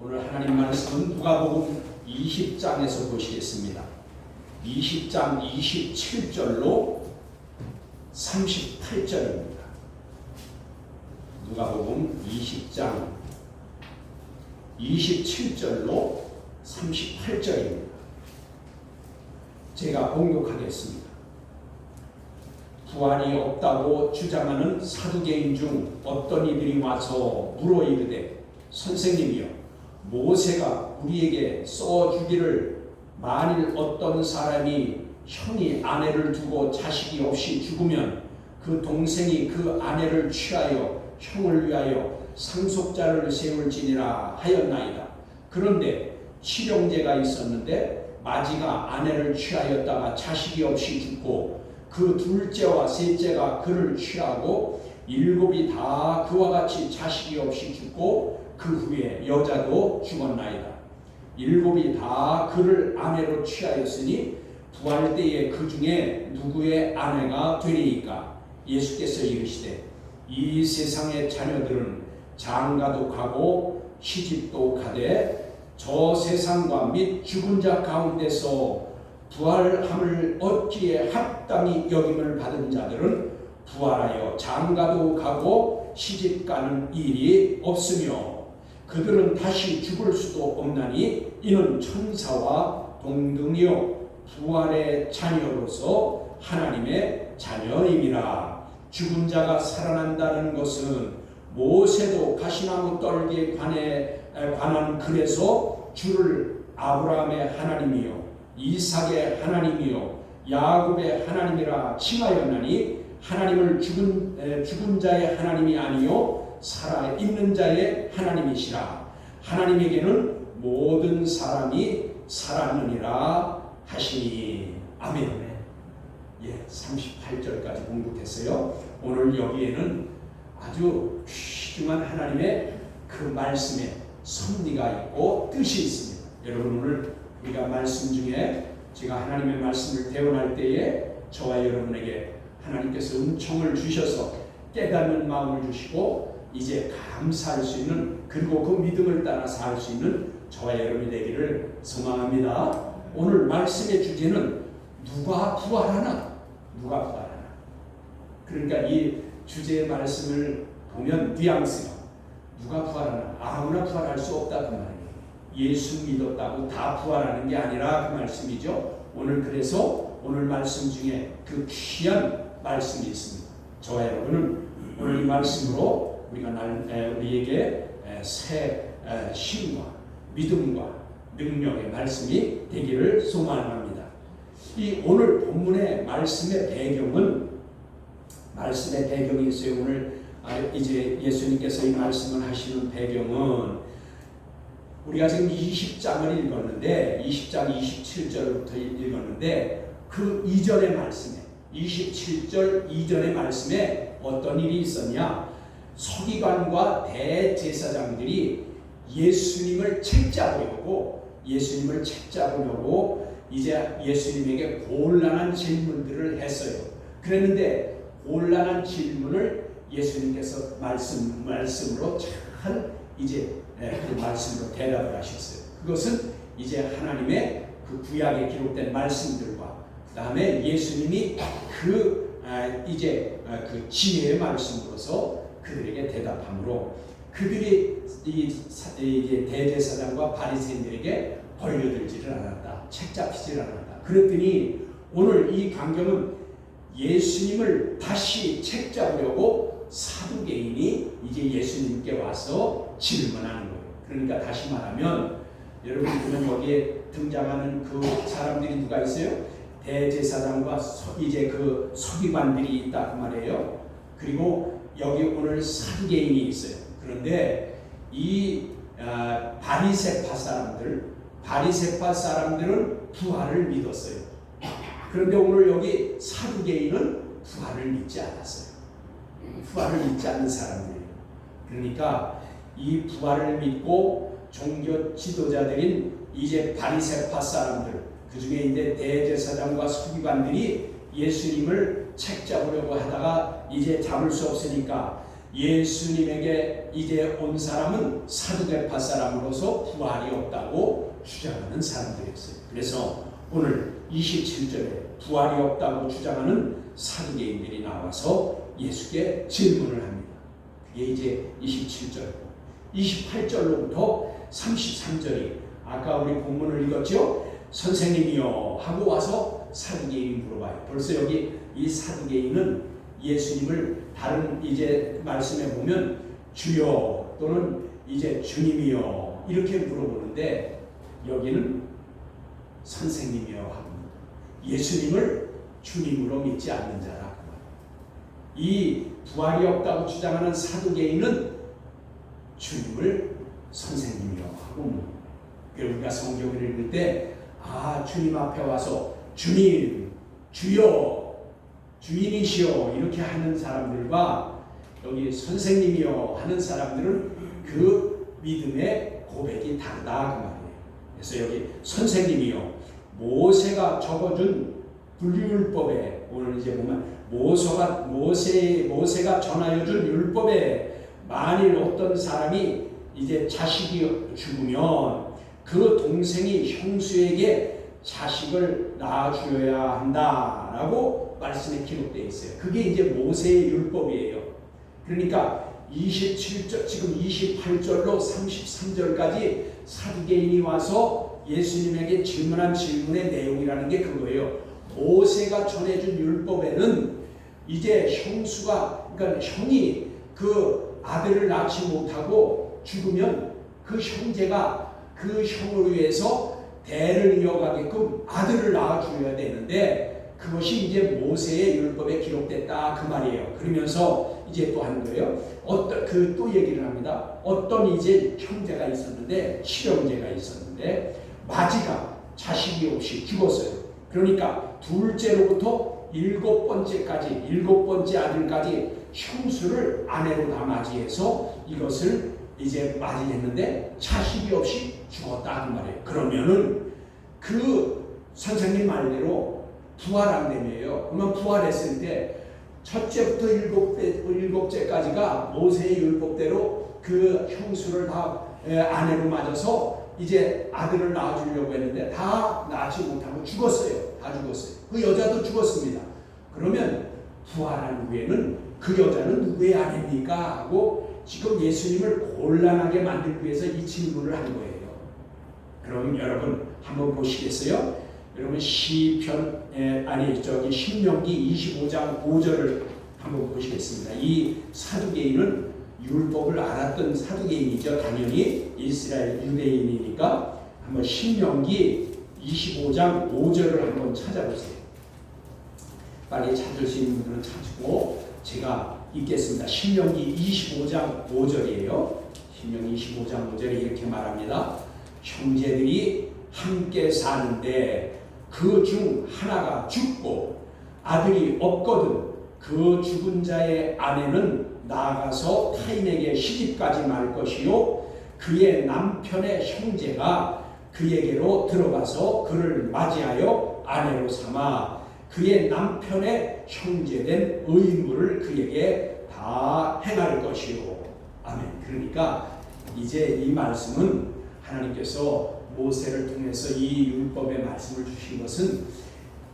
오늘 하나님 말씀은 누가복음 20장에서 보시겠습니다. 20장 27절로 38절입니다. 누가복음 20장 27절로 38절입니다. 제가 봉독하겠습니다. 부활이 없다고 주장하는 사두개인 중 어떤 이들이 와서 물어 이르되, 선생님이여, 모세가 우리에게 써주기를 만일 어떤 사람이 형이 아내를 두고 자식이 없이 죽으면 그 동생이 그 아내를 취하여 형을 위하여 상속자를 세울지니라 하였나이다. 그런데 칠형제가 있었는데 마지가 아내를 취하였다가 자식이 없이 죽고 그 둘째와 셋째가 그를 취하고 일곱이 다 그와 같이 자식이 없이 죽고 그 후에 여자도 죽었나이다. 일곱이 다 그를 아내로 취하였으니 부활 때에 그 중에 누구의 아내가 되리이까? 예수께서 이르시되, 이 세상의 자녀들은 장가도 가고 시집도 가되 저 세상과 및 죽은 자 가운데서 부활함을 얻기에 합당히 여김을 받은 자들은 부활하여 장가도 가고 시집 가는 일이 없으며 그들은 다시 죽을 수도 없나니 이는 천사와 동등이요 부활의 자녀로서 하나님의 자녀임이라. 죽은 자가 살아난다는 것은 모세도 가시나무 떨기에 관한 글에서 주를 아브라함의 하나님이요 이삭의 하나님이요 야곱의 하나님이라 칭하였나니 하나님을 죽은 자의 하나님이 아니요 살아있는 자의 하나님이시라. 하나님에게는 모든 사람이 살았느니라 하시니. 아멘. 38절까지 공독했어요. 오늘 여기에는 아주 귀중한 하나님의 그 말씀에 섭리가 있고 뜻이 있습니다. 여러분, 오늘 우리가 말씀 중에 제가 하나님의 말씀을 대언할 때에 저와 여러분에게 하나님께서 은총을 주셔서 깨닫는 마음을 주시고 이제 감사할 수 있는, 그리고 그 믿음을 따라 살 수 있는 저와 여러분이 되기를 소망합니다. 오늘 말씀의 주제는 누가 부활하나? 누가 부활하나? 그러니까 이 주제의 말씀을 보면 뉘앙스가 누가 부활하나? 아무나 부활할 수 없다 그 말이에요. 예수 믿었다고 다 부활하는 게 아니라 그 말씀이죠. 오늘 그래서 오늘 말씀 중에 그 귀한 말씀이 있습니다. 저와 여러분은 오늘 이 말씀으로 우리에게 새 힘과 믿음과 능력의 말씀이 되기를 소망합니다. 이 오늘 본문의 말씀의 배경이 있어요. 오늘 이제 예수님께서 이 말씀을 하시는 배경은 우리가 지금 20장을 읽었는데 20장 27절부터 읽었는데 그 이전의 말씀에 27절 이전의 말씀에 어떤 일이 있었냐? 서기관과 대제사장들이 예수님을 책잡으려고 이제 예수님에게 곤란한 질문들을 했어요. 그랬는데 곤란한 질문을 예수님께서 말씀으로 잘 이제 그 말씀으로 대답을 하셨어요. 그것은 이제 하나님의 그 구약에 기록된 말씀들과 그 다음에 예수님이 이제 그 지혜의 말씀으로서 그들에게 대답함으로 그들이 이제 대제사장과 바리새인들에게 걸려들지를 않았다. 책잡히지를 않았다. 그랬더니 오늘 이 강경은 예수님을 다시 책잡으려고 사두개인이 이제 예수님께 와서 질문하는 거예요. 그러니까 다시 말하면 여러분 보면 여기에 등장하는 그 사람들이 누가 있어요? 대제사장과 이제 그 서기관들이 있다 그 말이에요. 그리고 여기 오늘 사두개인이 있어요. 그런데 이 바리새파 사람들은 부활을 믿었어요. 그런데 오늘 여기 사두개인은 부활을 믿지 않았어요. 부활을 믿지 않는 사람들이에요. 그러니까 이 부활을 믿고 종교 지도자들인 이제 바리새파 사람들, 그 중에 이제 대제사장과 서기관들이 예수님을 책잡으려고 하다가 이제 잡을 수 없으니까 예수님에게 이제 온 사람은 사두개파 사람으로서 부활이 없다고 주장하는 사람들이었어요. 그래서 오늘 27절에 부활이 없다고 주장하는 사두개인들이 나와서 예수께 질문을 합니다. 이게 이제 27절이고 28절로부터 33절이 아까 우리 본문을 읽었죠? 선생님이요 하고 와서 사두개인이 물어봐요. 벌써 여기 이 사두개인은 예수님을 다른 이제 말씀에 보면 주여 또는 이제 주님이요 이렇게 물어보는데 여기는 선생님이요 하고 예수님을 주님으로 믿지 않는 자라. 이 부활이 없다고 주장하는 사두개인은 주님을 선생님이요 하고 우리가 성경을 읽을 때 주님 앞에 와서 주님, 주여, 주인이시여 이렇게 하는 사람들과 여기 선생님이여 하는 사람들은 그 믿음의 고백이 다르다 그 말이에요. 그래서 여기 선생님이요 모세가 적어준 불율법에 오늘 이제 보면 모세가 전하여준 율법에 만일 어떤 사람이 이제 자식이 죽으면 그 동생이 형수에게 자식을 낳아주어야 한다라고 말씀에 기록되어 있어요. 그게 이제 모세의 율법이에요. 그러니까 27절 지금 28절로 33절까지 사두개인이 와서 예수님에게 질문한 질문의 내용이라는 게 그거예요. 모세가 전해준 율법에는 이제 형수가 그러니까 형이 그 아들을 낳지 못하고 죽으면 그 형제가 그 형을 위해서 대를 이어가게끔 아들을 낳아줘야 되는데 그것이 이제 모세의 율법에 기록됐다 그 말이에요. 그러면서 이제 또 하는 거예요. 또 얘기를 합니다. 어떤 이제 형제가 있었는데 칠형제가 있었는데 마지가 자식이 없이 죽었어요. 그러니까 둘째로부터 일곱 번째 아들까지 형수를 아내로 다 맞이해서 이것을 이제 맞이했는데 자식이 없이 죽었다 그 말이에요. 그러면은 그 선생님 말대로 부활한다며요. 그러면 부활했을 때 첫째부터 일곱째까지가 모세의 율법대로 그 형수를 다 아내로 맞아서 이제 아들을 낳아주려고 했는데 다 낳지 못하고 죽었어요. 다 죽었어요. 그 여자도 죽었습니다. 그러면 부활한 후에는 그 여자는 누구의 아내입니까? 하고 지금 예수님을 곤란하게 만들기 위해서 이 질문을 한 거예요. 그럼 여러분 한번 보시겠어요? 여러분 신명기 25장 5절을 한번 보시겠습니다. 이 사두개인은 율법을 알았던 사두개인이죠. 당연히 이스라엘 유대인이니까 한번 신명기 25장 5절을 한번 찾아보세요. 빨리 찾을 수 있는 분들은 찾고 제가 읽겠습니다. 신명기 25장 5절이에요. 신명기 25장 5절에 이렇게 말합니다. 형제들이 함께 사는데 그 중 하나가 죽고 아들이 없거든 그 죽은 자의 아내는 나아가서 타인에게 시집가지 말 것이요 그의 남편의 형제가 그에게로 들어가서 그를 맞이하여 아내로 삼아 그의 남편의 형제된 의무를 그에게 다 행할 것이요. 아멘. 그러니까 이제 이 말씀은 하나님께서 모세를 통해서 이 율법의 말씀을 주신 것은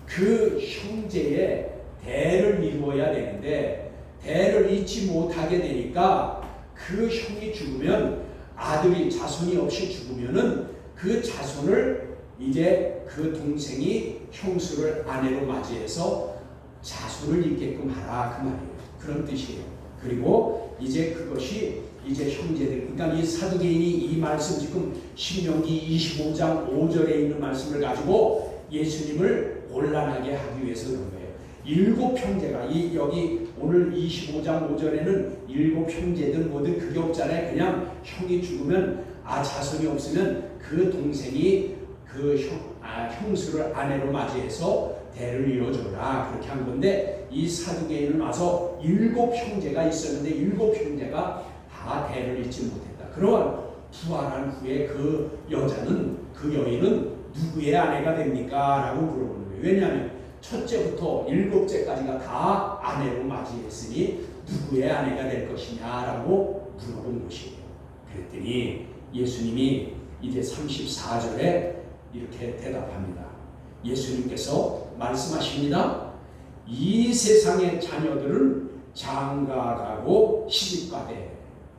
그 형제의 대를 이루어야 되는데 대를 잇지 못하게 되니까 그 형이 죽으면 아들이 자손이 없이 죽으면은 그 자손을 이제 그 동생이 형수를 아내로 맞이해서 자손을 잇게끔 하라 그 말이에요. 그런 뜻이에요. 그리고 이제 그것이 이제 형제들 그러니까 이 사두개인이 이 말씀 지금 신명기 25장 5절에 있는 말씀을 가지고 예수님을 곤란하게 하기 위해서 그런 거예요. 일곱 형제가 여기 오늘 25장 5절에는 일곱 형제들 모두 그게 없잖아요. 그냥 형이 죽으면 자손이 없으면 그 동생이 그 형수를 아내로 맞이해서 대를 이어줘라 그렇게 한 건데 이 사두개인은 와서 일곱 형제가 있었는데 일곱 형제가 다 대를 잇지 못했다. 그러면 부활한 후에 그 여자는 그 여인은 누구의 아내가 됩니까? 라고 물어보는 거예요. 왜냐하면 첫째부터 일곱째까지가 다 아내로 맞이했으니 누구의 아내가 될 것이냐라고 물어본 것이에요. 그랬더니 예수님이 이제 34절에 이렇게 대답합니다. 예수님께서 말씀하십니다. 이 세상의 자녀들은 장가가고 시집가되.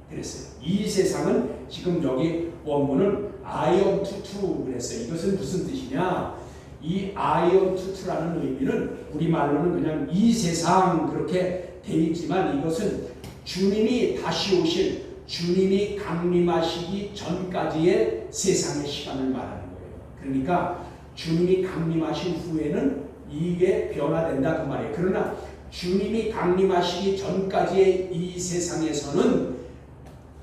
그랬어요. 이 세상은 지금 여기 원문은 아이언 투투 그랬어요. 이것은 무슨 뜻이냐? 이 아이언 투투라는 의미는 우리말로는 그냥 이 세상 그렇게 돼 있지만 이것은 주님이 다시 오실, 주님이 강림하시기 전까지의 세상의 시간을 말하는 거예요. 그러니까 주님이 강림하신 후에는 이게 변화된다 그 말이에요. 그러나 주님이 강림하시기 전까지의 이 세상에서는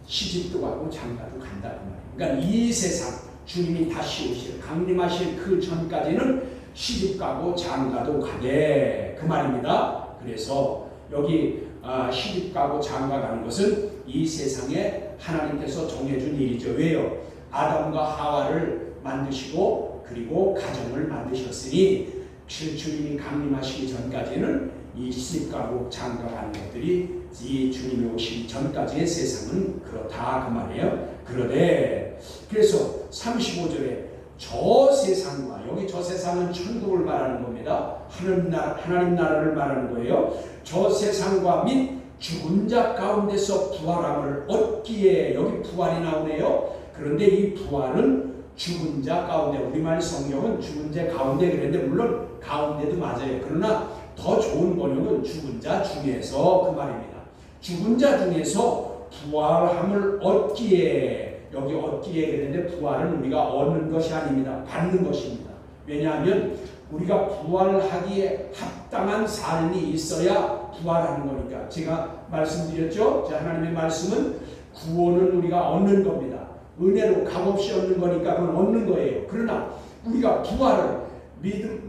시집도 가고 장가도 간다 그 말이에요. 그러니까 이 세상 주님이 다시 오실, 강림하실 그 전까지는 시집가고 장가도 가되 그 말입니다. 그래서 여기 시집가고 장가가는 것은 이 세상에 하나님께서 정해준 일이죠. 왜요? 아담과 하와를 만드시고 그리고 가정을 만드셨으니 주님이 강림하시기 전까지는 이 시집가고 장가가는 것들이 이 주님이 오시기 전까지의 세상은 그렇다 그 말이에요. 그러되 그래서 35절에 저 세상과, 여기 저 세상은 천국을 말하는 겁니다. 하나님 나라를 말하는 거예요. 저 세상과 및 죽은 자 가운데서 부활함을 얻기에, 여기 부활이 나오네요. 그런데 이 부활은 죽은 자 가운데, 우리말 성경은 죽은 자 가운데 그랬는데 물론 가운데도 맞아요. 그러나 더 좋은 번역은 죽은 자 중에서 그 말입니다. 죽은 자 중에서 부활함을 얻기에, 여기 얻기에 그랬는데 부활은 우리가 얻는 것이 아닙니다. 받는 것입니다. 왜냐하면 우리가 부활하기에 합당한 삶이 있어야 부활하는 거니까. 제가 말씀드렸죠. 하나님의 말씀은 구원은 우리가 얻는 겁니다. 은혜로 값없이 얻는 거니까 그건 얻는 거예요. 그러나 우리가 부활을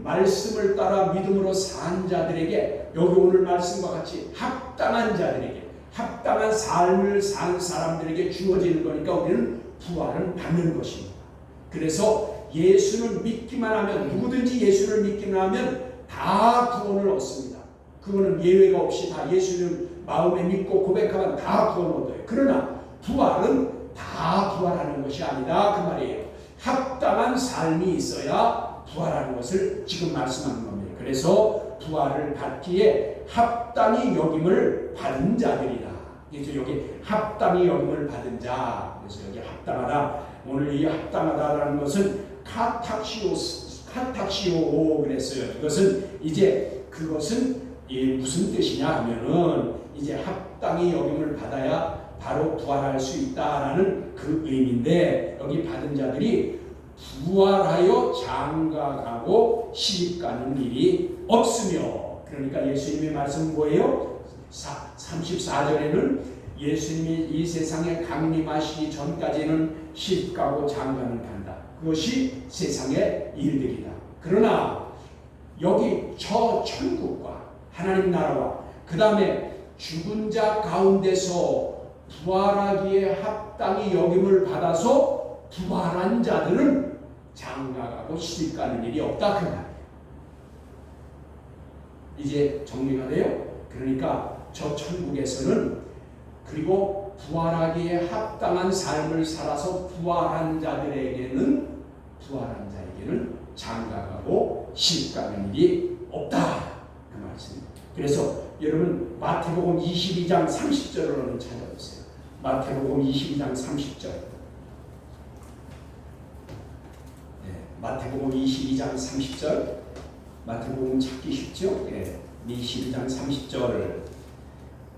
말씀을 따라 믿음으로 산 자들에게, 여기 오늘 말씀과 같이 합당한 자들에게, 합당한 삶을 산 사람들에게 주어지는 거니까 우리는 부활은 받는 것입니다. 그래서 예수를 믿기만 하면, 누구든지 예수를 믿기만 하면 다 구원을 얻습니다. 그거는 예외가 없이 다 예수를 마음에 믿고 고백하면 다 구원 얻어요. 그러나 부활은 다 부활하는 것이 아니다 그 말이에요. 합당한 삶이 있어야 부활하는 것을 지금 말씀하는 겁니다. 그래서 부활을 받기에 합당히 여김을 받은 자들이다. 그래서 여기 합당히 여김을 받은 자, 그래서 여기 합당하다, 오늘 이 합당하다라는 것은 카탁시오 그랬어요. 이것은 이제 그것은 무슨 뜻이냐 하면은 이제 합당히 여김을 받아야 바로 부활할 수 있다라는 그 의미인데, 여기 받은 자들이 부활하여 장가가고 시집가는 일이 없으며, 그러니까 예수님의 말씀 뭐예요? 34절에는 예수님이 이 세상에 강림하시기 전까지는 시집가고 장가는 간다. 그것이 세상의 일들이다. 그러나 여기 저 천국과 하나님 나라와 그 다음에 죽은 자 가운데서 부활하기에 합당히 여김을 받아서 부활한 자들은 장가가고 시집가는 일이 없다 그 말이에요. 이제 정리가 돼요? 그러니까 저 천국에서는, 그리고 부활하기에 합당한 삶을 살아서 부활한 자들에게는, 부활한 자에게는 장가가고 시집가는 일이 없다 그 말씀입니다. 그래서 여러분 마태복음 22장 30절을 찾아보세요. 마태복음 22장 30절. 마태복음 22장 30절. 마태복음 찾기 쉽죠? 22장 30절을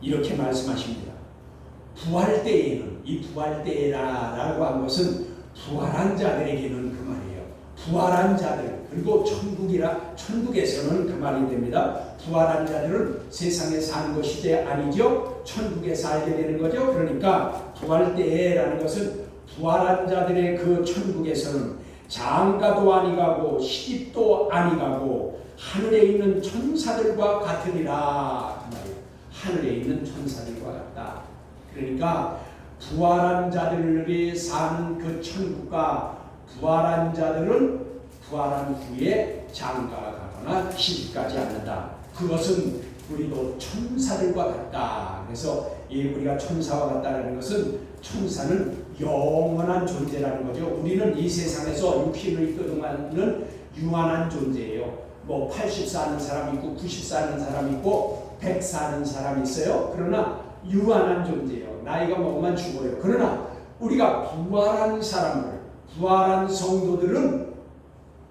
이렇게 말씀하십니다. 부활 때에는, 이 부활 때라고 한 것은 부활한 자들에게는 그 말이에요. 부활한 자들, 그리고 천국에서는 그 말이 됩니다. 부활한 자들은 세상에 사는 것이 이제 아니죠. 천국에 살게 되는 거죠. 그러니까 부활 때라는 것은 부활한 자들의 그 천국에서는 장가도 아니가고 시집도 아니가고 하늘에 있는 천사들과 같으리라. 하늘에 있는 천사들과 같다. 그러니까 부활한 자들이 사는 그 천국과 부활한 자들은 부활한 후에 장가가거나 시집가지 않는다. 그것은 우리도 천사들과 같다. 그래서 우리가 천사와 같다는 것은 천사는 영원한 존재라는 거죠. 우리는 이 세상에서 육신을 이끌어가는 유한한 존재예요. 뭐 80 사는 사람 있고 90 사는 사람 있고 100 사는 사람이 있어요. 그러나 유한한 존재예요. 나이가 먹으면 죽어요. 그러나 우리가 부활한 사람들, 부활한 성도들은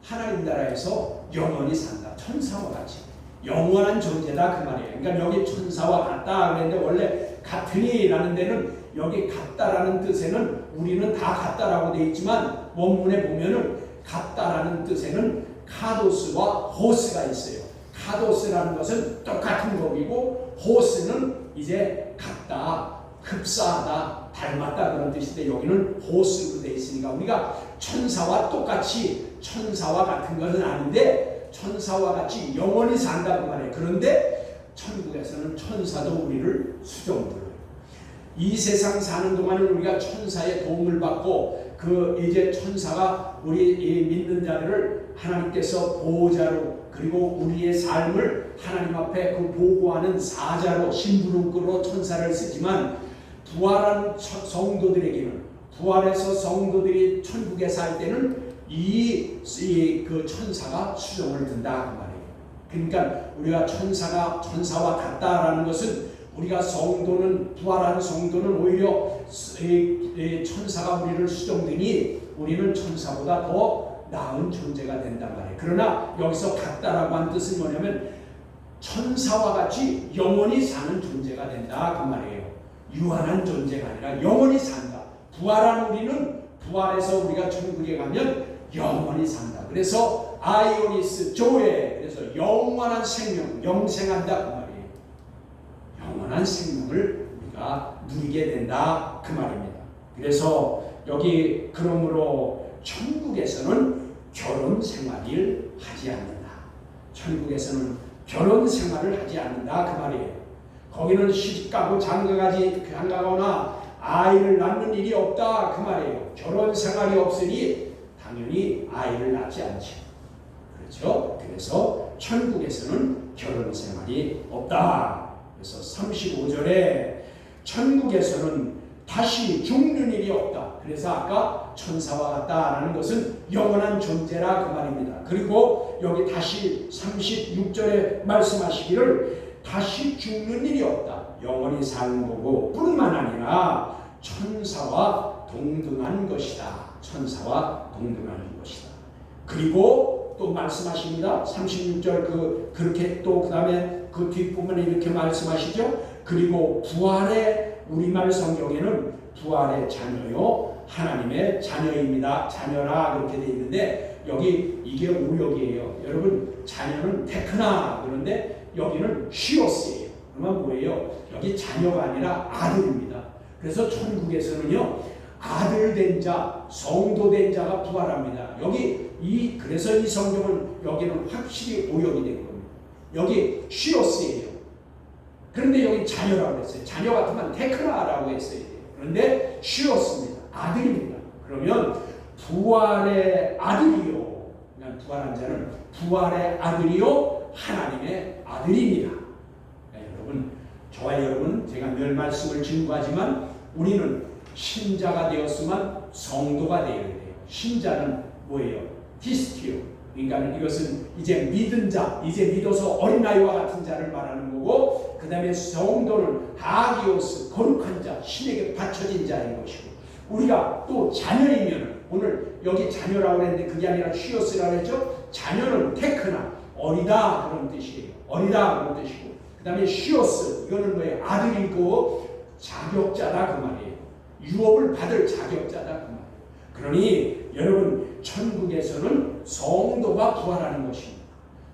하나님 나라에서 영원히 산다. 천사와 같이 영원한 존재다 그 말이에요. 그러니까 여기 천사와 같다 그랬는데 원래 같으니라는 데는 여기 같다라는 뜻에는 우리는 다 같다라고 되어 있지만 원문에 보면은 같다라는 뜻에는 카도스와 호스가 있어요. 카도스라는 것은 똑같은 법이고 호스는 이제 같다, 흡사하다, 닮았다 그런 뜻인데 여기는 호스로 되어 있으니까 우리가 천사와 똑같이 천사와 같은 것은 아닌데 천사와 같이 영원히 산다고 말해요. 그런데 천국에서는 천사도 우리를 수종들어요. 이 세상 사는 동안은 우리가 천사의 도움을 받고 그 이제 천사가 우리 믿는 자들을 하나님께서 보호자로 그리고 우리의 삶을 하나님 앞에 그 보고하는 사자로 심부름꾼으로 천사를 쓰지만 부활한 성도들에게는 부활해서 성도들이 천국에 살 때는 그 천사가 수종을 든다 그 말이에요. 그러니까 우리가 천사와 같다라는 것은 우리가 성도는 부활한 성도는 오히려 천사가 우리를 수종드니 우리는 천사보다 더 나은 존재가 된단 말이에요. 그러나 여기서 같다라고 한 뜻은 뭐냐면 천사와 같이 영원히 사는 존재가 된다 그 말이에요. 유한한 존재가 아니라 영원히 산다. 부활한 우리는 부활해서 우리가 천국에 가면 영원히 산다. 그래서 아이오니스 조에 그래서 영원한 생명, 영생한다 그 말이에요. 영원한 생명을 우리가 누리게 된다 그 말입니다. 그래서 여기 그러므로 천국에서는 결혼 생활을 하지 않는다. 천국에서는 결혼 생활을 하지 않는다 그 말이에요. 거기는 시집가고 장가가거나 아이를 낳는 일이 없다 그 말이에요. 결혼 생활이 없으니 당연히 아이를 낳지 않죠. 그렇죠? 그래서 천국에서는 결혼 생활이 없다. 그래서 35절에 천국에서는 다시 죽는 일이 없다. 그래서 아까 천사와 같다라는 것은 영원한 존재라 그 말입니다. 그리고 여기 다시 36절에 말씀하시기를 다시 죽는 일이 없다. 영원히 사는 거고 뿐만 아니라 천사와 동등한 것이다. 천사와 동등한 것이다. 그리고 또 말씀하십니다. 36절 그렇게 또 그 다음에 그 뒷부분에 이렇게 말씀하시죠. 그리고 부활의 우리말 성경에는 부활의 자녀요 하나님의 자녀입니다. 자녀라 그렇게 되어 있는데 여기 이게 오역이에요. 여러분 자녀는 테크나 그런데 여기는 시오스예요. 그러면 뭐예요? 여기 자녀가 아니라 아들입니다. 그래서 천국에서는요 아들 된 자, 성도 된 자가 부활합니다. 그래서 이 성경은 여기는 확실히 오역이 된 겁니다. 여기 시오스예요. 그런데 여기 자녀라고 했어요. 자녀 같으면 테크나라고 했어야 돼요. 그런데 시오스입니다. 아들입니다. 그러면 부활의 아들이요. 그냥 부활한 자는 부활의 아들이요. 하나님의 아들입니다. 네, 여러분, 저와 여러분 제가 늘 말씀을 증거하지만 우리는 신자가 되었으면 성도가 되어야 돼요. 신자는 뭐예요? 티스티오. 그러니까 이것은 이제 믿은 자, 이제 믿어서 어린아이와 같은 자를 말하는 거고 그 다음에 성도는 하기오스, 거룩한 자, 신에게 바쳐진 자인 것이고 우리가 또 자녀이면 오늘 여기 자녀라고 했는데 그게 아니라 쉬오스라고 했죠? 자녀는 테크나, 어리다 그런 뜻이에요. 어리다 그런 뜻이고 그 다음에 쉬오스, 이거는 뭐예요? 아들이고 자격자다 그 말이에요. 유업을 받을 자격자다 그 말이에요. 그러니 여러분 천국에서는 성도가 부활하는 것입니다.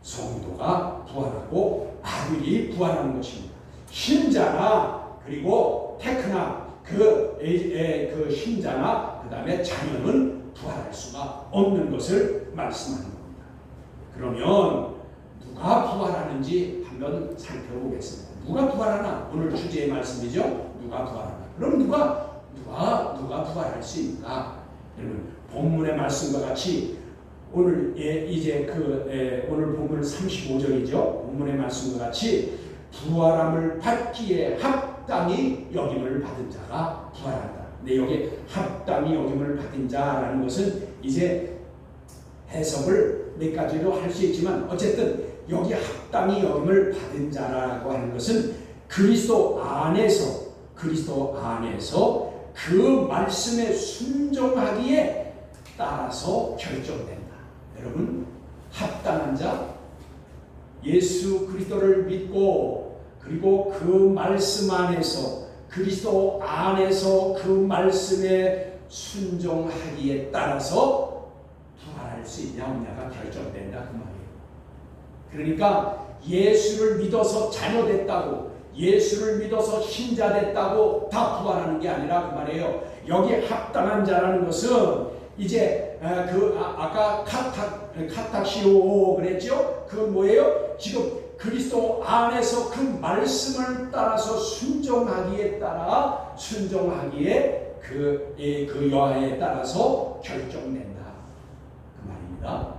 성도가 부활하고 아들이 부활하는 것입니다. 신자나 그리고 테크나 그 신자나 그 다음에 자녀는 부활할 수가 없는 것을 말씀하는 겁니다. 그러면 누가 부활하는지 한번 살펴보겠습니다. 누가 부활하나? 오늘 주제의 말씀이죠. 누가 부활하나? 그럼 누가 부활할 수 있는가? 여러분 본문의 말씀과 같이 오늘 이제 오늘 본문은 35절이죠. 본문의 말씀과 같이 부활함을 받기에 합당히 여김을 받은 자가 부활한다. 근데 여기 합당히 여김을 받은 자라는 것은 이제 해석을 몇 가지로 할 수 있지만 어쨌든 여기 합당히 여김을 받은 자라고 하는 것은 그리스도 안에서 그 말씀에 순종하기에 따라서 결정된다. 여러분, 합당한 자, 예수 그리스도를 믿고 그리고 그 말씀 안에서 그리스도 안에서 그 말씀에 순종하기에 따라서 부활할 수 있냐 없냐가 결정된다 그 말이에요. 그러니까 예수를 믿어서 자녀됐다고, 예수를 믿어서 신자 됐다고 다 부활하는 게 아니라 그 말이에요. 여기 합당한 자라는 것은 이제 아까 카타시오 그랬죠? 그 뭐예요? 지금 그리스도 안에서 그 말씀을 따라서 순종하기에 그 여하에 따라서 결정된다 그 말입니다.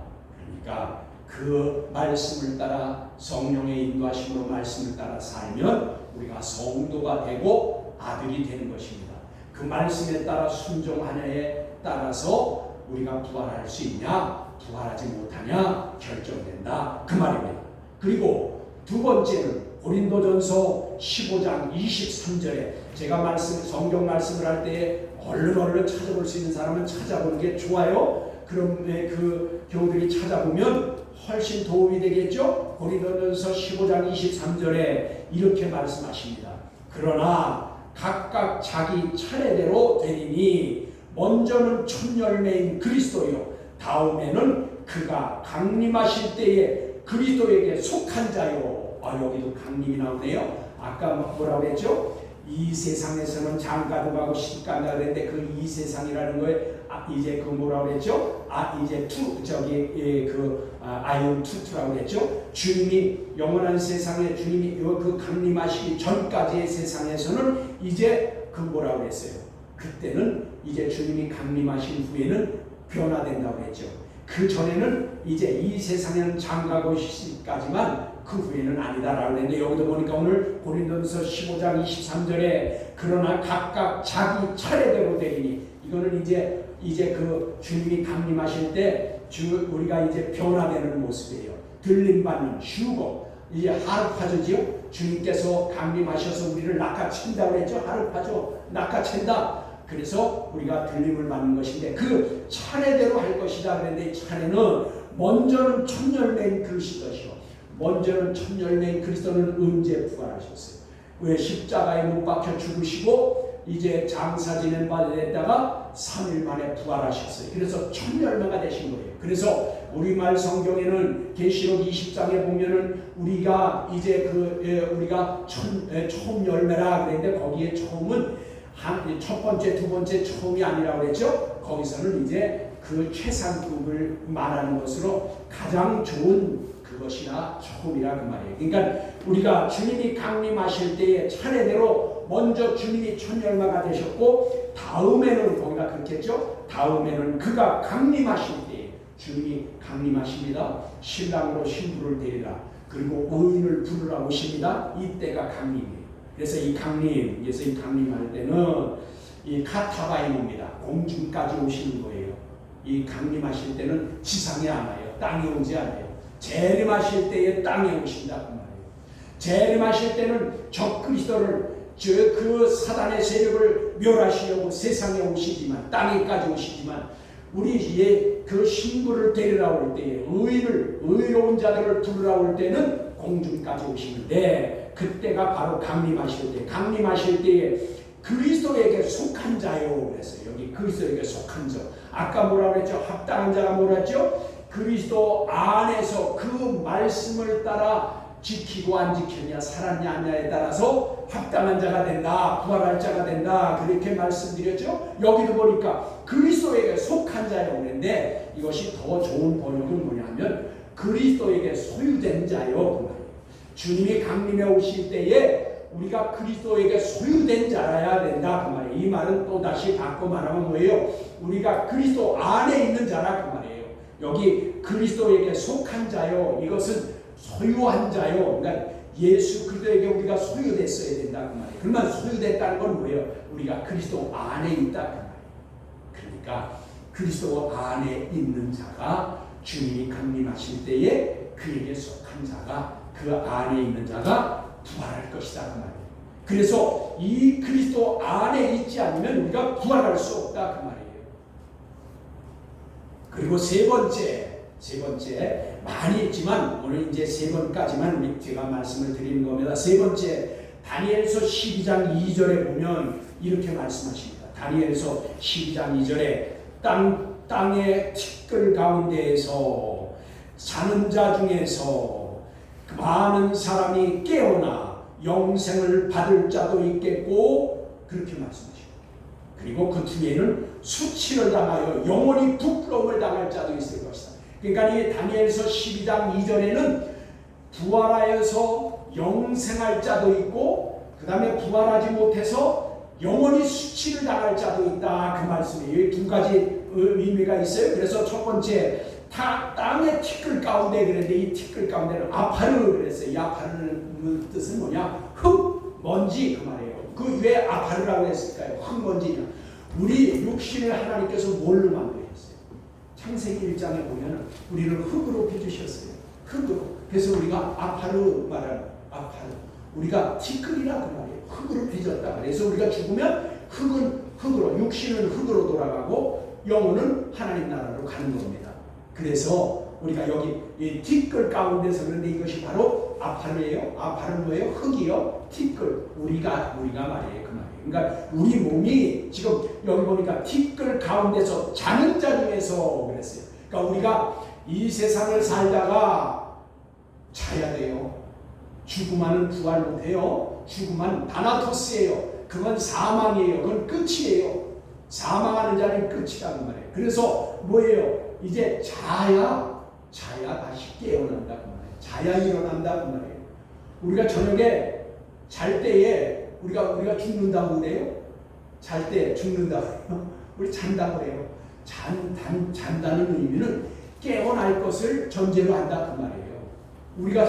그러니까 그 말씀을 따라 성령의 인도하심으로 말씀을 따라 살면 우리가 성도가 되고 아들이 되는 것입니다. 그 말씀에 따라 순종하냐에 따라서 우리가 부활할 수 있냐 부활하지 못하냐 결정된다 그 말입니다. 그리고 두 번째는 고린도전서 15장 23절에 제가 성경 말씀을 할 때 얼른 찾아볼 수 있는 사람은 찾아보는 게 좋아요. 그럼 그 교우들이 찾아보면 훨씬 도움이 되겠죠. 고린도전서 15장 23절에 이렇게 말씀하십니다. 그러나 각각 자기 차례대로 되리니 먼저는 첫 열매인 그리스도요 다음에는 그가 강림하실 때에 그리스도에게 속한 자요. 여기도 강림이 나오네요. 아까 뭐라고 했죠? 이 세상에서는 장가도 가고 시집간다 그랬는데 그 이 세상이라는 거에 이제 그 뭐라고 했죠? 이제 아이언 투라고 했죠? 주님이 영원한 세상에 주님이 그 강림하시기 전까지의 세상에서는 이제 그 뭐라고 했어요? 그때는 이제 주님이 강림하신 후에는 변화된다고 했죠. 그 전에는 이제 이 세상에는 장가고 시까지만 그 후에는 아니다라고 했는데 여기도 보니까 오늘 고린도전서 15장 23절에 그러나 각각 자기 차례대로 되리니 이거는 이제 그 주님이 강림하실 때 우리가 이제 변화되는 모습이에요. 들림받는 휴거 이제 하르파조지요. 주님께서 강림하셔서 우리를 낚아챈다고 했죠. 하르파조 낚아챈다. 그래서 우리가 들림을 받는 것인데 그 차례대로 할 것이다 그랬는데 차례는 먼저는 첫 열매인 그리스도시요. 먼저는 첫 열매인 그리스도는 언제 부활하셨어요? 왜 십자가에 못 박혀 죽으시고 이제 장사 지낸 바 됐다가 3일 만에 부활하셨어요. 그래서 첫 열매가 되신 거예요. 그래서 우리말 성경에는 계시록 20장에 보면은 우리가 이제 우리가 처음 열매라 그랬는데 거기에 처음은 첫 번째, 두 번째 처음이 아니라고 그랬죠. 거기서는 이제 그 최상급을 말하는 것으로 가장 좋은 그것이나 처음이라 그 말이에요. 그러니까 우리가 주님이 강림하실 때에 차례대로 먼저 주님이 첫 열매가 되셨고 다음에는 거기가 그렇겠죠. 다음에는 그가 강림하실 때에 주님이 강림하십니다. 신랑으로 신부를 데리라. 그리고 의인을 부르라 오십니다. 이때가 강림이에요. 그래서 이 강림할 때는 이 카타바임입니다. 공중까지 오시는 거예요. 이 강림하실 때는 지상에 안 와요. 땅에 오지 않아요. 재림하실 때에 땅에 오신다 그 말이에요. 재림하실 때는 적그리스도를 그 사단의 세력을 멸하시려고 세상에 오시지만 땅에까지 오시지만 우리의 그 신부를 데리러 올 때에 의로운 자들을 부르러 올 때는 공중까지 오시는데 그때가 바로 강림하실 때에 그리스도에게 속한 자요 그랬어요. 여기 그리스도에게 속한 자. 아까 뭐라고 했죠? 합당한 자가 뭐라 했죠? 그리스도 안에서 그 말씀을 따라 지키고 안 지켰냐 살았냐 안냐에 따라서 합당한 자가 된다. 부활할 자가 된다. 그렇게 말씀드렸죠. 여기도 보니까 그리스도에게 속한 자요 그랬는데 이것이 더 좋은 번역은 뭐냐면 그리스도에게 소유된 자요 그 말이에요. 주님이 강림해 오실 때에 우리가 그리스도에게 소유된 자라야 된다 그 말이에요. 이 말은 또 다시 바꿔 말하면 뭐예요? 우리가 그리스도 안에 있는 자라 그 말이에요. 여기 그리스도에게 속한 자요. 이것은 소유한 자요. 그러니까 예수 그리스도에게 우리가 소유됐어야 된다 그 말이에요. 그러면 소유됐다는 건 뭐예요? 우리가 그리스도 안에 있다 그 말이에요. 그러니까 그리스도 안에 있는 자가 주님이 강림하실 때에 그에게 속한 자가 그 안에 있는 자가 부활할 것이다 그 말이에요. 그래서 이 그리스도 안에 있지 않으면 우리가 부활할 수 없다 그 말이에요. 그리고 세 번째 많이 있지만 오늘 이제 세 번까지만 제가 말씀을 드리는 겁니다. 세 번째 다니엘서 12장 2절에 보면 이렇게 말씀하십니다. 다니엘서 12장 2절에 땅의 티끌 가운데에서 자는 자 중에서 많은 사람이 깨어나 영생을 받을 자도 있겠고 그렇게 말씀하십니다. 그리고 그 뒤에는 수치를 당하여 영원히 부끄러움을 당할 자도 있을 것이다. 그러니까 이 다니엘서 12장 2절에는 부활하여서 영생할 자도 있고 그 다음에 부활하지 못해서 영원히 수치를 당할 자도 있다 그 말씀이에요. 이 두 가지 의미가 있어요. 그래서 첫 번째 땅의 티끌 가운데 그랬는데 이 티끌 가운데는 아파르 그랬어요. 이 아파르는 뜻은 뭐냐? 흙, 먼지 그 말이에요. 그 왜 아파르라고 했을까요? 흙, 먼지냐? 우리 육신을 하나님께서 뭘로 만드셨어요? 창세기 1장에 보면 우리를 흙으로 빚으셨어요. 흙으로. 그래서 우리가 아파르 말하는 아파르. 우리가 티끌이라 그 말이에요. 흙으로 빚었다. 그래서 우리가 죽으면 흙은 흙으로, 육신은 흙으로 돌아가고 영혼은 하나님 나라로 가는 겁니다. 그래서 우리가 여기 이 티끌 가운데서 그런데 이것이 바로 아파르예요. 아파르는 뭐예요? 흙이요. 티끌. 우리가 말이에요. 그 말이에요. 그러니까 우리 몸이 지금 여기 보니까 티끌 가운데서 자는 자 중에서 그랬어요. 그러니까 우리가 이 세상을 살다가 자야 돼요. 죽음하는 부활 못해요. 죽음은 다나토스예요. 그건 사망이에요. 그건 끝이에요. 사망하는 자는 끝이라는 말이에요. 그래서 뭐예요? 이제 자야 다시 깨어난다 그 말이에요. 자야 일어난다 그 말이에요. 우리가 저녁에 잘 때에 우리가 죽는다고 그래요. 잘 때 죽는다고 그래요. 우리 잔다고 그래요. 잔다는 의미는 깨어날 것을 전제로 한다 그 말이에요. 우리가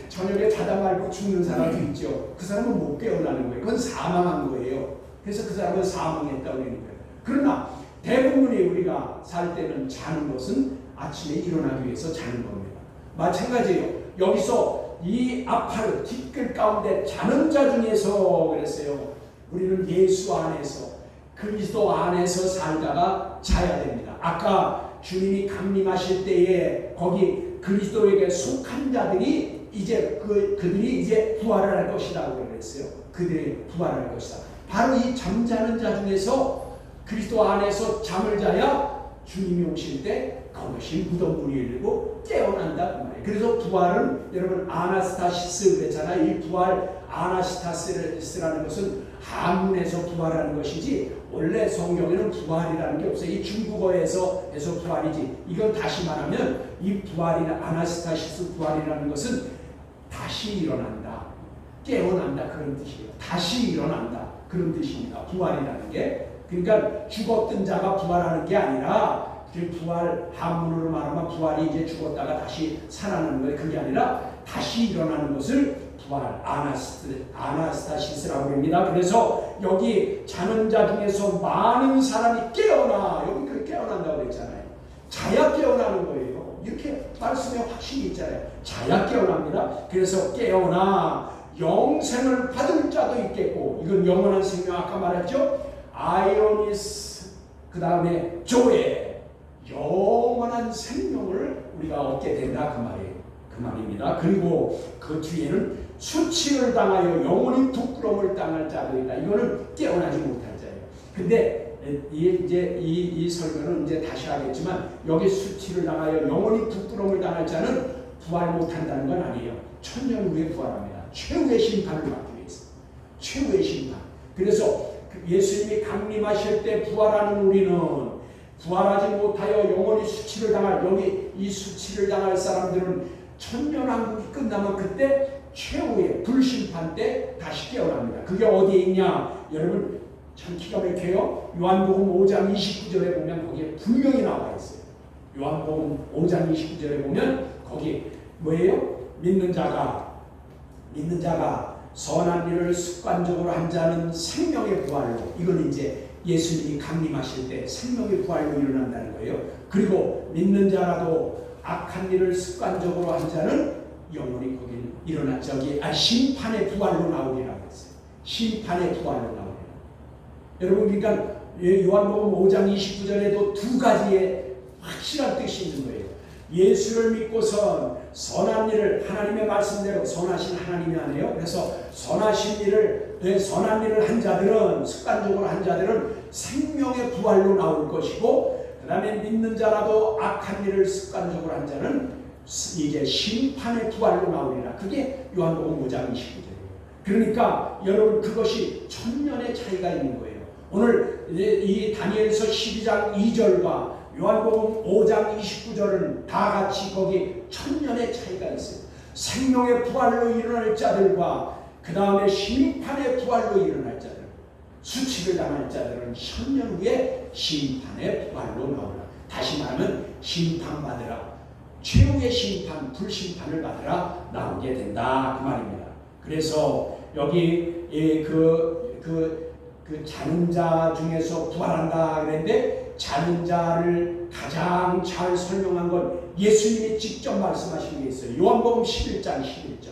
저녁에 자다 말고 죽는 사람도 있죠. 그 사람은 못 깨어나는 거예요. 그건 사망한 거예요. 그래서 그 사람은 사망했다고 하는 거예요. 그러나 대부분이 우리가 살 때는 자는 것은 아침에 일어나기 위해서 자는 겁니다. 마찬가지예요. 여기서 이 아파르 티끌 가운데 자는 자 중에서 그랬어요. 우리는 예수 안에서 그리스도 안에서 살다가 자야 됩니다. 아까 주님이 강림하실 때에 거기 그리스도에게 속한 자들이 이제 그들이 이제 부활을 할 것이라고 그랬어요. 그들이 부활할 것이다. 바로 이 잠자는 자 중에서 그리스도 안에서 잠을 자야 주님이 오실 때 그것이 무덤문이 열리고 깨어난다 그 말이에요. 그래서 부활은 여러분 아나스타시스 그랬잖아요. 이 부활 아나스타시스라는 것은 한문에서 부활하는 것이지 원래 성경에는 부활이라는 게 없어요. 이 중국어에서 부활이지. 이건 다시 말하면 이 부활이나 아나스타시스 부활이라는 것은 다시 일어난다, 깨어난다 그런 뜻이에요. 다시 일어난다 그런 뜻입니다. 부활이라는 게. 그러니까 죽었던 자가 부활하는 게 아니라 부활 한문으로 말하면 부활이 이제 죽었다가 다시 살아나는 거예요. 그게 아니라 다시 일어나는 것을 부활 아나스타시스라고 합니다. 그래서 여기 자는 자 중에서 많은 사람이 깨어나 여기 그 깨어난다고 했잖아요. 자야 깨어나는 거예요. 이렇게 말씀에 확신이 있잖아요. 자야 깨어납니다. 그래서 깨어나 영생을 받을 자도 있겠고 이건 영원한 생명 아까 말했죠. 아이오니스 그 다음에 조에 영원한 생명을 우리가 얻게 된다 그 말이에요. 그 말입니다. 그리고 그 뒤에는 수치를 당하여 영원히 부끄러움을 당할 자도 있다. 이거는 깨어나지 못할 자예요. 근데 이제 이 설교는 이제 다시 하겠지만 여기 수치를 당하여 영원히 부끄러움을 당할 자는 부활 못한다는 건 아니에요. 천년 후에 부활합니다. 최후의 심판을 받기 위해서. 최후의 심판. 그래서 예수님이 강림하실 때 부활하는 우리는 부활하지 못하여 영원히 수치를 당할 여기 이 수치를 당할 사람들은 천년왕국이 끝나면 그때 최후의 불심판 때 다시 깨어납니다. 그게 어디에 있냐? 여러분 참 기가 막혀요. 요한복음 5장 29절에 보면 거기에 분명히 나와 있어요. 요한복음 5장 29절에 보면 거기 뭐예요? 믿는 자가 믿는 자가 선한 일을 습관적으로 한 자는 생명의 부활로, 이건 이제 예수님이 강림하실 때 생명의 부활로 일어난다는 거예요. 그리고 믿는 자라도 악한 일을 습관적으로 한 자는 영원히 거기 일어나 심판의 부활로 나오리라고 했어요. 심판의 부활로 나오리라. 여러분, 그러니까 요한복음 5장 29절에도 두 가지의 확실한 뜻이 있는 거예요. 예수를 믿고선 선한 일을, 하나님의 말씀대로 선하신 하나님이 하네요. 그래서 선하신 일을, 선한 일을 한 자들은, 습관적으로 한 자들은 생명의 부활로 나올 것이고, 그 다음에 믿는 자라도 악한 일을 습관적으로 한 자는 이제 심판의 부활로 나오리라. 그게 요한복음 5장 29절이에요. 그러니까 여러분, 그것이 천년의 차이가 있는 거예요. 오늘 이 다니엘서 12장 2절과 요한복음 5장 29절은 다 같이 거기 천년의 차이가 있어요. 생명의 부활로 일어날 자들과 그 다음에 심판의 부활로 일어날 자들, 수치를 당할 자들은 천년 후에 심판의 부활로 나오라. 다시 말하면 심판받으라, 최후의 심판, 불심판을 받으라 나오게 된다, 그 말입니다. 그래서 여기 그 자는 자 중에서 부활한다 그랬는데, 자는 자를 가장 잘 설명한 건 예수님이 직접 말씀하신 게 있어요. 요한복음 11장 11절.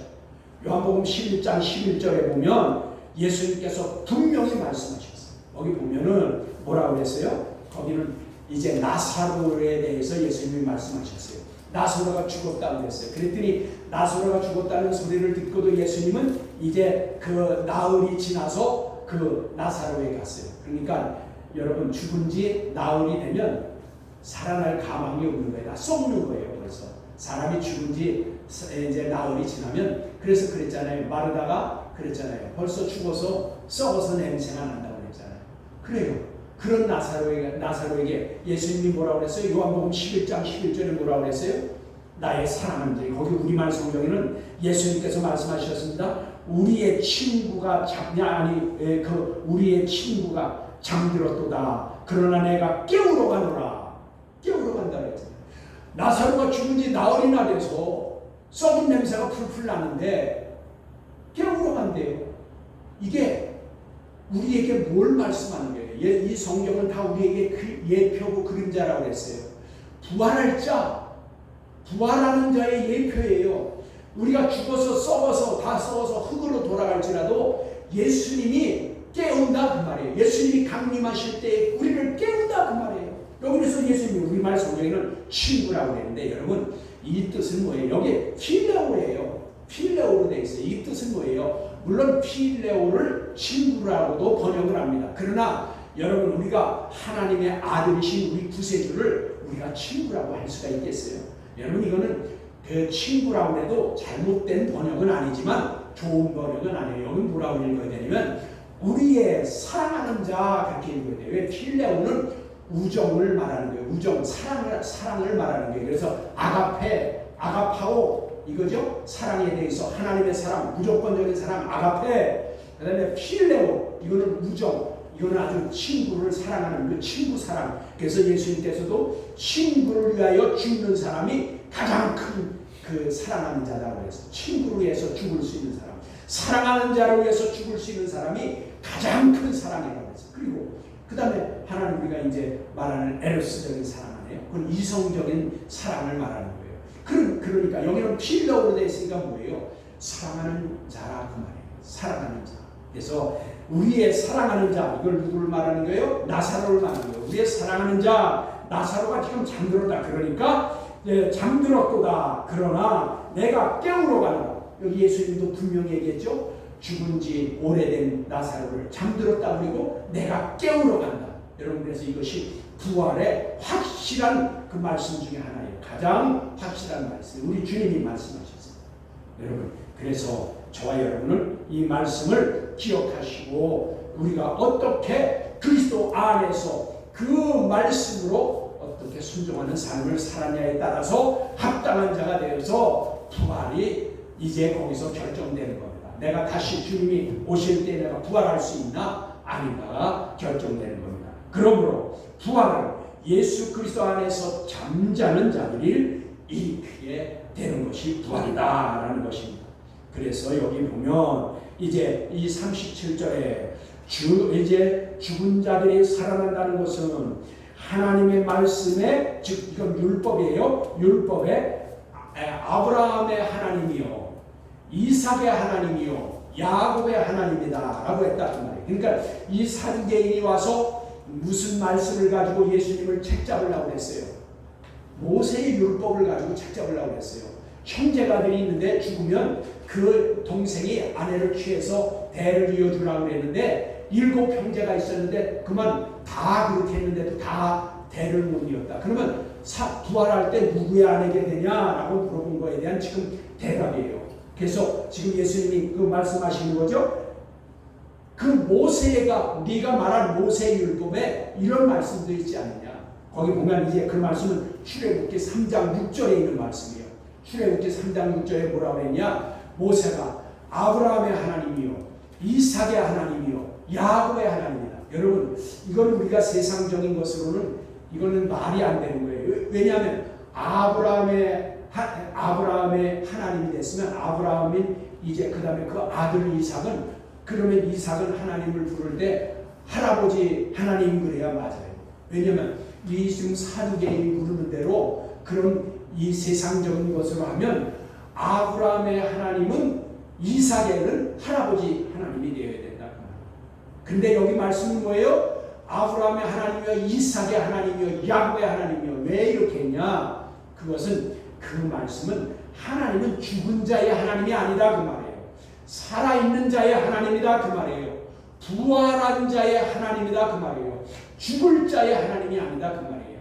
요한복음 11장 11절에 보면 예수님께서 분명히 말씀하셨어요. 거기 보면은 뭐라고 그랬어요? 거기는 이제 나사로에 대해서 예수님이 말씀하셨어요. 나사로가 죽었다고 그랬어요. 그랬더니 나사로가 죽었다는 소리를 듣고도 예수님은 이제 그 나흘이 지나서 그 나사로에 갔어요. 그러니까 여러분, 죽은 지 나흘이 되면 살아날 가망이 없는 거예요. 다 썩는 거예요. 그래서 사람이 죽은 지 이제 나흘이 지나면, 그래서 그랬잖아요. 마르다가 그랬잖아요. 벌써 죽어서 썩어서 냄새가 난다고 그랬잖아요. 그래요. 그런 나사로에게 예수님이 뭐라고 그랬어요? 요한복음 11장 11절에 뭐라고 그랬어요? 나의 사랑하는 자. 거기 우리말 성경에는 예수님께서 말씀하셨습니다. 우리의 친구가 우리의 친구가 잠들었도다. 그러나 내가 깨우러 가노라. 깨우러 간다 그랬잖아요. 나사로가 죽은 지 나흘이나 돼서 썩은 냄새가 풀풀 나는데 깨우러 간대요. 이게 우리에게 뭘 말씀하는 거예요? 이 성경은 다 우리에게 예표고 그림자라고 했어요. 부활할 자, 부활하는 자의 예표예요. 우리가 죽어서 썩어서 다 썩어서 흙으로 돌아갈지라도 예수님이 깨운다 그 말이에요. 예수님이 강림하실 때 우리를 깨운다 그 말이에요. 여기서 예수님이 우리말 성경에는 친구라고 했는데, 여러분, 이 뜻은 뭐예요? 여기 필레오예요. 필레오로 되어 있어요. 이 뜻은 뭐예요? 물론 필레오를 친구라고도 번역을 합니다. 그러나 여러분, 우리가 하나님의 아들이신 우리 구세주를 우리가 친구라고 할 수가 있겠어요? 여러분, 이거는 그 친구라고 해도 잘못된 번역은 아니지만 좋은 번역은 아니에요. 여기 뭐라고 읽어야 되냐면 우리의 사랑하는 자, 그렇게 읽어야 돼요. 왜? 필레오는 우정을 말하는 거예요. 우정, 사랑을 말하는 거예요. 그래서 아가파오 이거죠. 사랑에 대해서 하나님의 사랑, 무조건적인 사랑 아가페. 그 다음에 필레오, 이거는 우정, 이거는 아주 친구를 사랑하는 그 친구 사랑. 그래서 예수님께서도 친구를 위하여 죽는 사람이 가장 큰 그 사랑하는 자라고 해서, 친구를 위해서 죽을 수 있는 사람, 사랑하는 자를 위해서 죽을 수 있는 사람이 가장 큰 사랑이라고 해서. 그리고 그 다음에 하나님, 우리가 이제 말하는 에로스적인 사랑 아니에요? 그건 이성적인 사랑을 말하는 거예요. 그러니까 여기는 필러로 되어 있으니까 뭐예요? 사랑하는 자라 그 말이에요. 사랑하는 자. 그래서 우리의 사랑하는 자, 이걸 누구를 말하는 거예요? 나사로를 말하는 거예요. 우리의 사랑하는 자 나사로가 지금 잠들었다. 그러니까 잠들었도다. 그러나 내가 깨우러 가노라. 여기 예수님도 분명히 얘기했죠. 죽은 지 오래된 나사로를 잠들었다 그리고 내가 깨우러 간다. 여러분, 그래서 이것이 부활의 확실한 그 말씀 중에 하나예요. 가장 확실한 말씀. 우리 주님이 말씀하셨어요. 여러분, 그래서 저와 여러분은 이 말씀을 기억하시고 우리가 어떻게 그리스도 안에서 그 말씀으로 어떻게 순종하는 삶을 살았냐에 따라서 합당한 자가 되어서 부활이 이제 거기서 결정되는 겁니다. 내가 다시 주님이 오실 때 내가 부활할 수 있나 아닌가가 결정되는 겁니다. 그러므로 부활은 예수 그리스도 안에서 잠자는 자들이 일으키게 되는 것이 부활이다라는 것입니다. 그래서 여기 보면 이제 이 37절에 이제 죽은 자들이 살아난다는 것은 하나님의 말씀에, 즉 이건 율법이에요. 율법에 아브라함의 하나님이요, 이삭의 하나님이요, 야곱의 하나님이다 라고 했다 그 말이에요. 그러니까 이 사두개인이 와서 무슨 말씀을 가지고 예수님을 책잡으려고 했어요? 모세의 율법을 가지고 책잡으려고 했어요. 형제가들이 있는데 죽으면 그 동생이 아내를 취해서 대를 이어주려고 했는데 7 형제가 있었는데 그만 다 그렇게 했는데도 다 대를 못 이었다. 그러면 부활할 때 누구의 아내게 되냐라고 물어본 거에 대한 지금 대답이에요. 그래서 지금 예수님이 그 말씀하시는 거죠. 그 모세가, 네가 말한 모세의 율법에 이런 말씀도 있지 않느냐. 거기 보면 이제 그 말씀은 출애굽기 3장 6절에 있는 말씀이에요. 출애굽기 3장 6절에 뭐라고 했냐. 모세가 아브라함의 하나님이요, 이삭의 하나님이요, 야곱의 하나님이다. 여러분, 이건 우리가 세상적인 것으로는 이거는 말이 안 되는 거예요. 왜냐하면 아브라함의 하나님이 됐으면 아브라함이 이제 그 다음에 그 아들 이삭은, 그러면 이삭은 하나님을 부를 때 할아버지 하나님 그래야 맞아요. 왜냐하면 이 지금 사두개인이 부르는 대로 그런 이 세상적인 것으로 하면 아브라함의 하나님은 이삭에는 할아버지 하나님이 되어야 된다. 근데 여기 말씀은 뭐예요? 아브라함의 하나님이요, 이삭의 하나님이요, 야곱의 하나님이요. 왜 이렇게 했냐? 그것은, 그 말씀은 하나님은 죽은 자의 하나님이 아니다 그 말이에요. 살아있는 자의 하나님이다 그 말이에요. 부활한 자의 하나님이다 그 말이에요. 죽을 자의 하나님이 아니다 그 말이에요.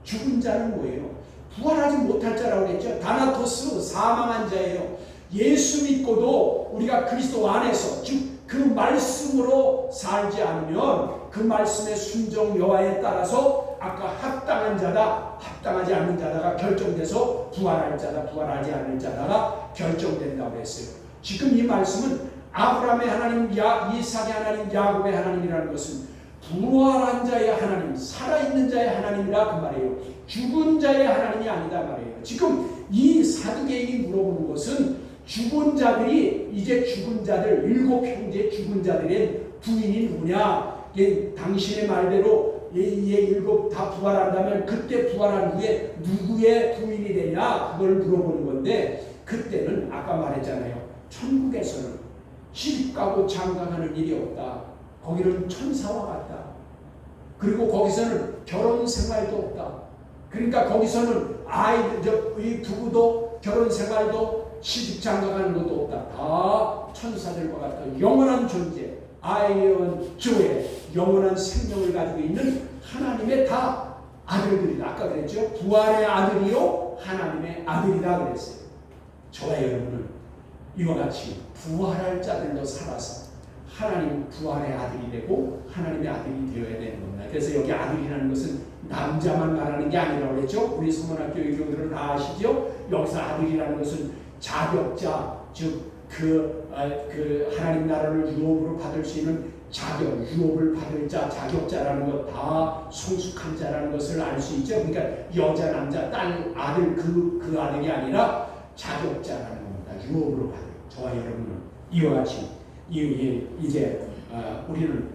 죽은 자는 뭐예요? 부활하지 못할 자라고 그랬죠. 다나토스, 사망한 자예요. 예수 믿고도 우리가 그리스도 안에서, 즉 그 말씀으로 살지 않으면, 그 말씀의 순종 여하에 따라서 아까 합당한 자다, 합당하지 않는 자다가 결정돼서 부활할 자다, 부활하지 않는 자다가 결정된다고 했어요. 지금 이 말씀은 아브라함의 하나님, 이삭의 하나님, 야곱의 하나님이라는 것은 부활한 자의 하나님, 살아있는 자의 하나님이라 그 말이에요. 죽은 자의 하나님이 아니다 말이에요. 지금 이 사두개인이 물어보는 것은 죽은 자들이, 이제 죽은 자들, 7 형제 죽은 자들의 부인이 누구냐? 당신의 말대로 얘 7 다 부활한다면 그때 부활한 후에 누구의 부인이 되냐? 그걸 물어보는 건데, 그때는 아까 말했잖아요. 천국에서는 시집가고 장가가는 일이 없다. 거기는 천사와 같다. 그리고 거기서는 결혼 생활도 없다. 그러니까 거기서는 이 부부도 결혼 생활도 시집 장가가는 것도 없다. 다 천사들과 같다. 영원한 존재, 아이언 조의 영원한 생명을 가지고 있는 하나님의 다 아들들이다. 아까 그랬죠. 부활의 아들이요 하나님의 아들이다 그랬어요. 저와 여러분은 이와 같이 부활할 자들로 살아서 하나님 부활의 아들이 되고 하나님의 아들이 되어야 되는 겁니다. 그래서 여기 아들이라는 것은 남자만 말하는 게 아니라고 그랬죠. 우리 성문학교 유교들은 다 아시죠. 여기서 아들이라는 것은 자격자, 즉 그 하나님 나라를 유업으로 받을 수 있는 자격, 유업을 받을 자, 자격자라는 것, 다 성숙한 자라는 것을 알 수 있죠. 그러니까 여자, 남자, 딸, 아들, 그 아들이 아니라 자격자라는 겁니다. 유업으로 받을. 저와 여러분은 이와 같이 이제 우리는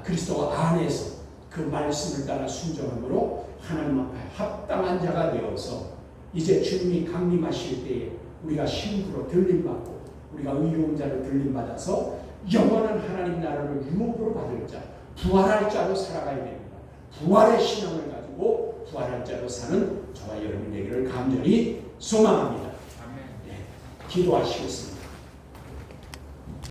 그리스도 안에서 그 말씀을 따라 순종함으로 하나님 앞에 합당한 자가 되어서 이제 주님이 강림하실 때에 우리가 신부로 들림받고 우리가 의로운 자로 들림받아서 영원한 하나님 나라를 유업으로 받을 자, 부활할 자로 살아가야 됩니다. 부활의 신앙을 가지고 부활할 자로 사는 저와 여러분 되기를 간절히 소망합니다. 네, 기도하시겠습니다.